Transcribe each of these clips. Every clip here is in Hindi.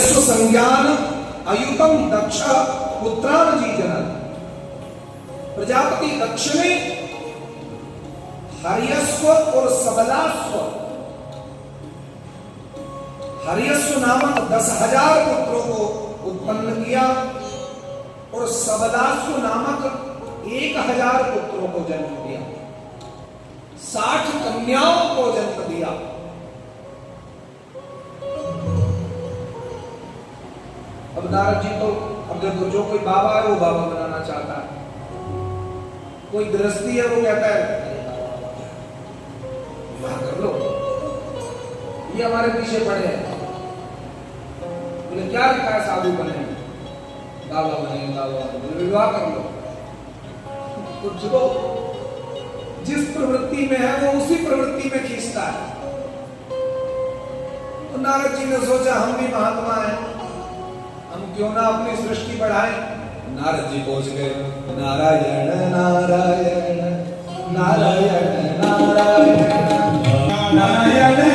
हर्यस्व संज्ञान अयुतम दक्ष पुत्रान जी जनन। प्रजापति दक्ष ने हर्यस्व और सबलास्व, हर्यस्व नामक 10,000 पुत्रों को उत्पन्न किया और सबलास्व नामक 1,000 पुत्रों को जन्म दिया, 60 कन्याओं को जन्म दिया। अब नारद जी तो, अब देखो, जो कोई बाबा है वो बाबा बनाना चाहता है, कोई गृहस्थी है वो कहता है विवाह कर लो, ये हमारे पीछे पड़े हैं, बोले क्या लिखा है, साधु बने, बाबा बने, बाबा विवाह कर लो। तो जो जिस प्रवृत्ति में है वो उसी प्रवृत्ति में खींचता है। तो नारद जी ने सोचा हम भी महात्मा हैं, हम क्यों ना अपनी सृष्टि बढ़ाएं। नारद जी पहुंच गए, नारायण नारायण नारायण नारायण नारायण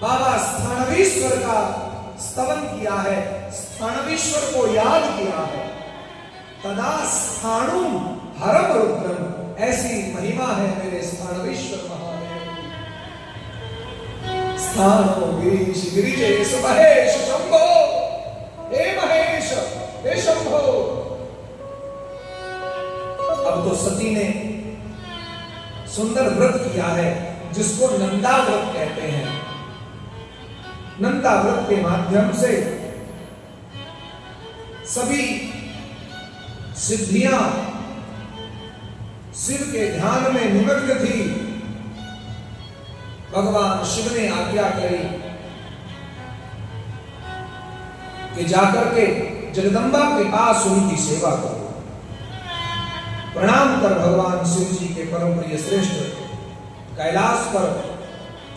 बाबा स्थानवीश्वर का स्तवन किया है, स्थानवीश्वर को याद किया है। तदा स्थाणुम हरम रुद्रम, ऐसी महिमा है मेरे स्थानवीश्वर महादेव। स्थानो गिरीश गिरिजेश महेश शंभो, हे महेश हे शंभो। अब तो सती ने सुंदर व्रत किया है जिसको नंदा व्रत कहते हैं। नंदा व्रत के माध्यम से सभी सिद्धियां शिव के ध्यान में निमग्न थी। भगवान शिव ने आज्ञा करी कि जाकर के जगदम्बा के पास उनकी सेवा करो। प्रणाम कर भगवान शिव जी के परम प्रिय श्रेष्ठ कैलाश पर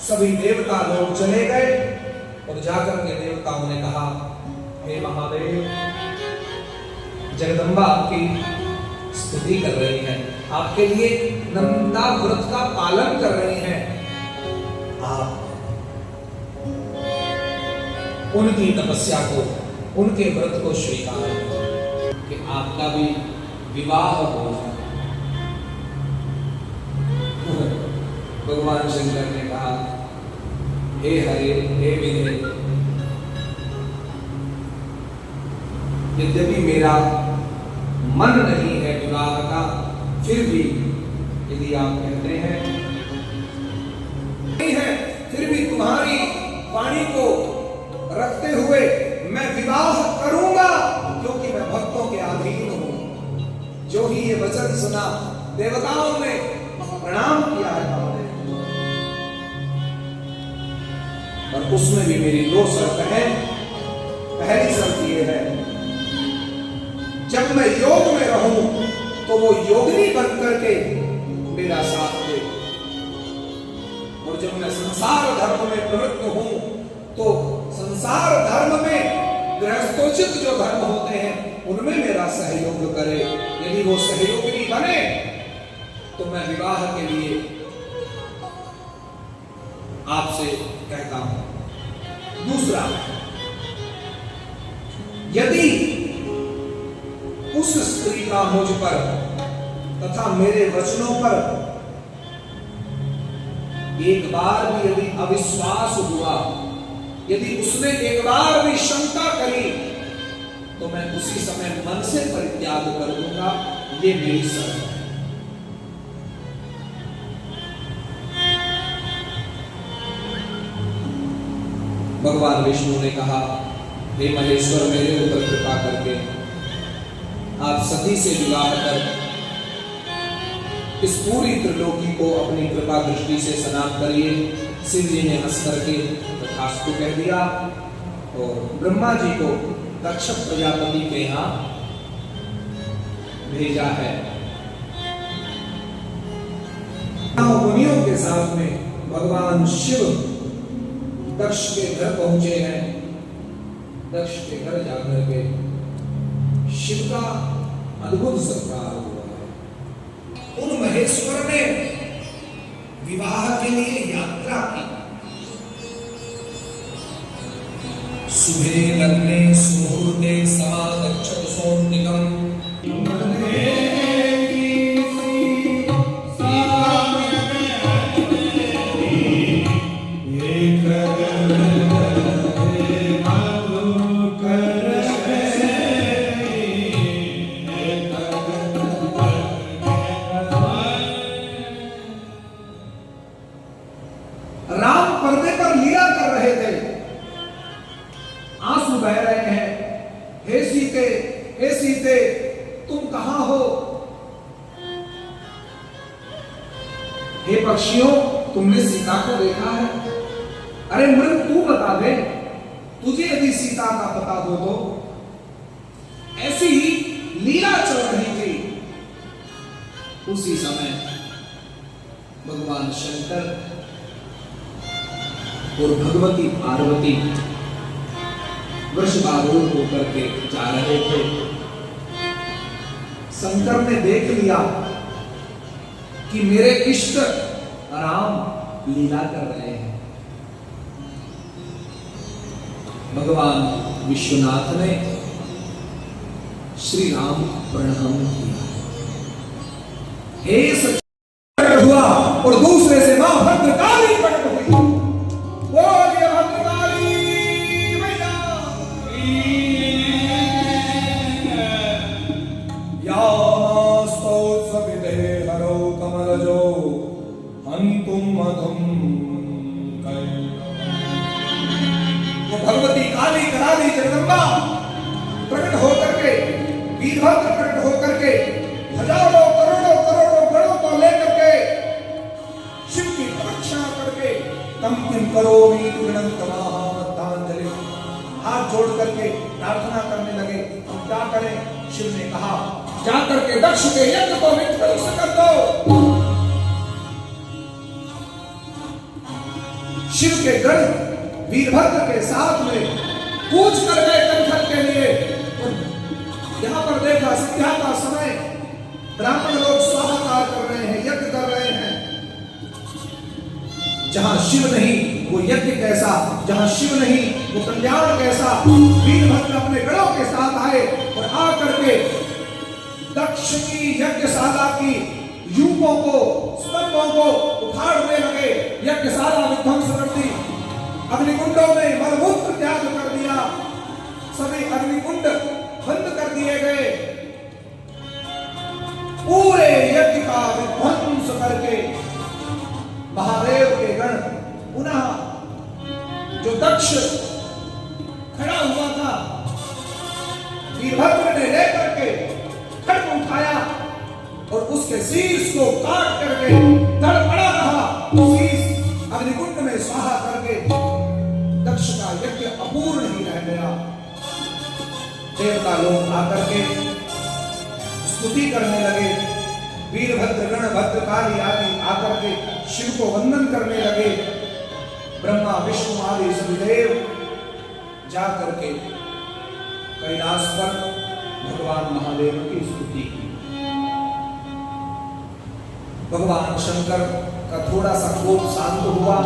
सभी देवता लोग चले गए और जाकर के देवताओं ने कहा, हे महादेव, जगदम्बा आपकी स्तुति कर रही है, आपके लिए नंदा व्रत का पालन कर रही हैं। आप उनकी तपस्या को, उनके व्रत को स्वीकार कि आपका भी विवाह हो जाए। भगवान शंकर ने कहा, हे हरे हे विधे, यद्यपि मेरा मन नहीं है विवाह का, फिर भी यदि आप कहते हैं नहीं है, फिर भी तुम्हारी वाणी को रखते हुए मैं विवाह करूंगा, क्योंकि मैं भक्तों के अधीन हूं। जो ही ये वचन सुना, देवताओं ने प्रणाम किया है और उसमें भी मेरी 2 शर्त है। पहली शर्त यह है, जब मैं योग में रहूं तो वो योगिनी बन करके मेरा साथ दे, और और जब मैं संसार धर्म में प्रवृत्त हूं तो संसार धर्म में गृहस्थोचित जो धर्म होते हैं उनमें मेरा सहयोग करे। यदि वो सहयोगी बने तो मैं विवाह के लिए आपसे कहता हूं। दूसरा, यदि उस स्त्री का मुझ पर तथा मेरे वचनों पर एक बार भी यदि अविश्वास हुआ, यदि उसने एक बार भी शंका करी, तो मैं उसी समय मन से परित्याग कर दूंगा। ये मेरी शर्त है। भगवान विष्णु ने कहा, हे महेश्वर, मेरे ऊपर कृपा करके आप सती से विवाह कर इस पूरी त्रिलोकी को अपनी कृपा दृष्टि से स्नान करिए। शिव जी ने हंस करके तथास्तु कह दिया और ब्रह्मा जी को दक्ष प्रजापति के यहाँ भेजा है। मुनियों के साथ में भगवान शिव दक्ष के घर पहुंचे हैं। दक्ष के घर जाकर के शिव का अद्भुत सत्कार हुआ है। उन महेश्वर ने विवाह के लिए यात्रा की। सुबह लग्ने सुमुहूर्ते समागच्छतु सौंतिकम् हे पक्षियों, तुमने सीता को देखा है? अरे मृग, तू बता दे, तुझे यदि सीता का पता हो तो। ऐसी ही लीला चल रही थी। उसी समय भगवान शंकर और भगवती पार्वती वृषभारूढ़ होकर के जा रहे थे। शंकर ने देख लिया कि मेरे इष्ट राम लीला कर रहे हैं। भगवान विश्वनाथ ने श्री राम प्रणाम किया। हे सच हुआ और दूसरे से मां भद्रकाली प्रकट हुई। बोलिए भद्रकाली मैया। कमलजो हंतुम मधुम। वो भगवती काली कराली जगदम्बा प्रकट होकर के, वीरभद्र प्रकट होकर के हजारों करोड़ों करोड़ों गणों को लेकर के शिव की रक्षा करके तम किम करोमि तुर्णं तमाहा मद्दांजलि, हाथ जोड़ करके प्रार्थना करने लगे। हम क्या करें? शिव ने कहा, जाकर के दक्ष के यज्ञ को विध्वंस कर दो। शिव के गण वीरभद्र के साथ में कूच कर गए कंठन के लिए। यहां पर देखा, संध्या का समय, ब्राह्मण लोग स्वाहाकार कर रहे हैं, यज्ञ कर रहे हैं। जहां शिव नहीं वो यज्ञ कैसा, जहां शिव नहीं वो कल्याण कैसा। वीरभद्र अपने गणों के साथ आए और आकर के दक्ष की यज्ञशाला की यूपों को, स्तंभों को उखाड़ने लगे। यज्ञशाला विध्वंस कर दी। अग्निकुंडों में मलमूत्र त्याग कर दिया। सभी अग्निकुंड बंद कर दिए गए। पूरे यज्ञ का विध्वंस करके महादेव के गण पुनः, जो दक्ष खड़ा हुआ था, वीरभद्र ने लेकर के खड्ग उठाया और उसके शीर्ष को काट करके तड़पड़ा रहा। शीर्ष अग्निकुंड में स्वाहा करके दक्ष का यज्ञ अपूर्ण ही रह गया। देवता लोग आकर के स्तुति करने लगे। वीरभद्र गण भद्रकाली आदि आकर के शिव को वंदन करने लगे। ब्रह्मा विष्णु आदि सभी देव जाकर के कैलाश पर भगवान महादेव की स्तुति की। भगवान शंकर का थोड़ा सा क्रोध शांत हुआ।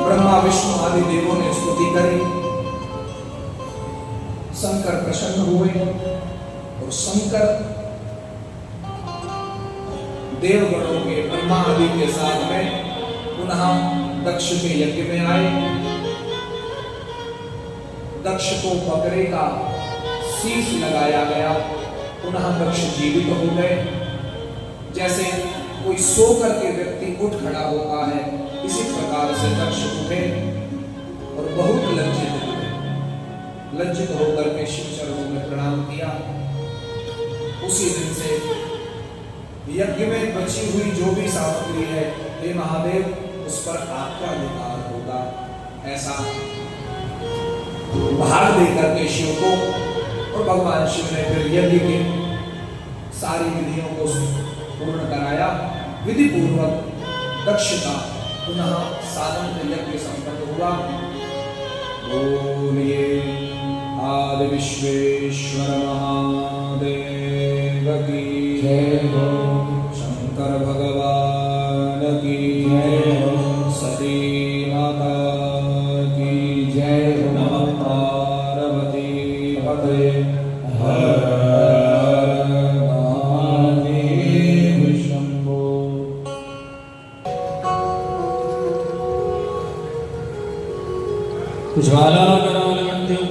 ब्रह्मा विष्णु आदि देवों ने स्तुति करी। शंकर प्रसन्न हुए और शंकर देवगणों के ब्रह्मा आदि के साथ में पुनः दक्ष के यज्ञ में आए। दक्ष को बकरे का शीश लगाया गया। पुनः दक्ष जीवित हो गए। जैसे कोई सो करके व्यक्ति उठ खड़ा होता है, इसी प्रकार से दक्ष उठे और बहुत लज्जित हुए। लज्जित होकर के शिव चरणों में प्रणाम किया। उसी दिन से यज्ञ में बची हुई जो भी सामग्री है, हे महादेव, उस पर आपका अधिकार होगा, ऐसा भार देकर के शिव को। और भगवान शिव ने फिर यज्ञ की सारी विधियों को पूर्ण कराया। विधि पूर्वक दक्ष का पुनः साधन यज्ञ संपन्न हुआ। बोलिए आदि विश्वेश्वर महादेव की जय हो। शंकर भगवान की जय हो। सती माता की जय हो। नमः पार्वती पते हर महादेव शंभो। ज्वाला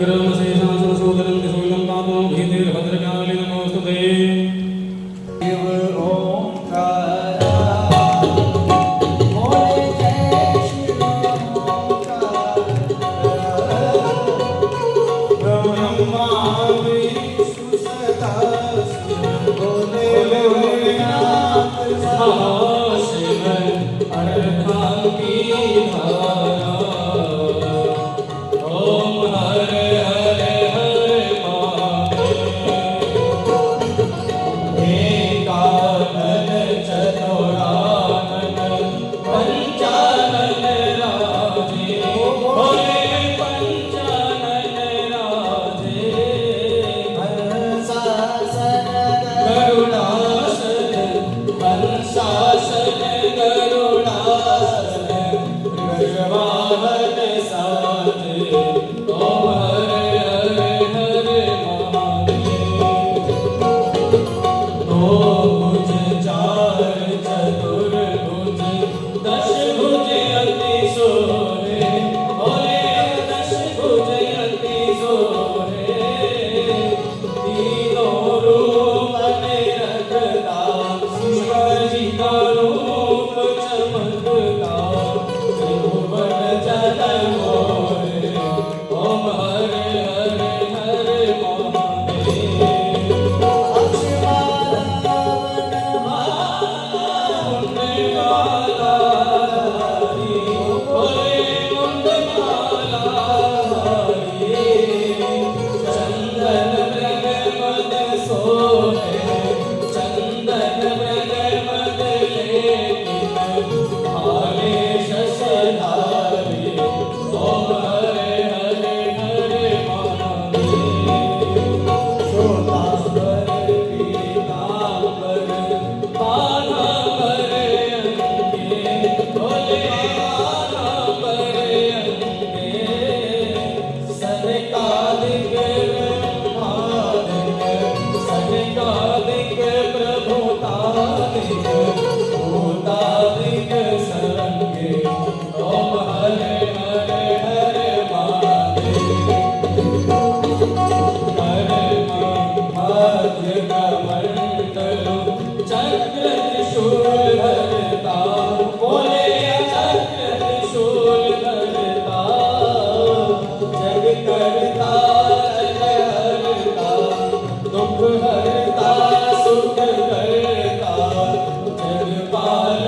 ग्रम से सांसोदरम दिशोलम पापो भीतिर भद्रकाली नमोस्तुते। दुख हरता सुख करता जग पाल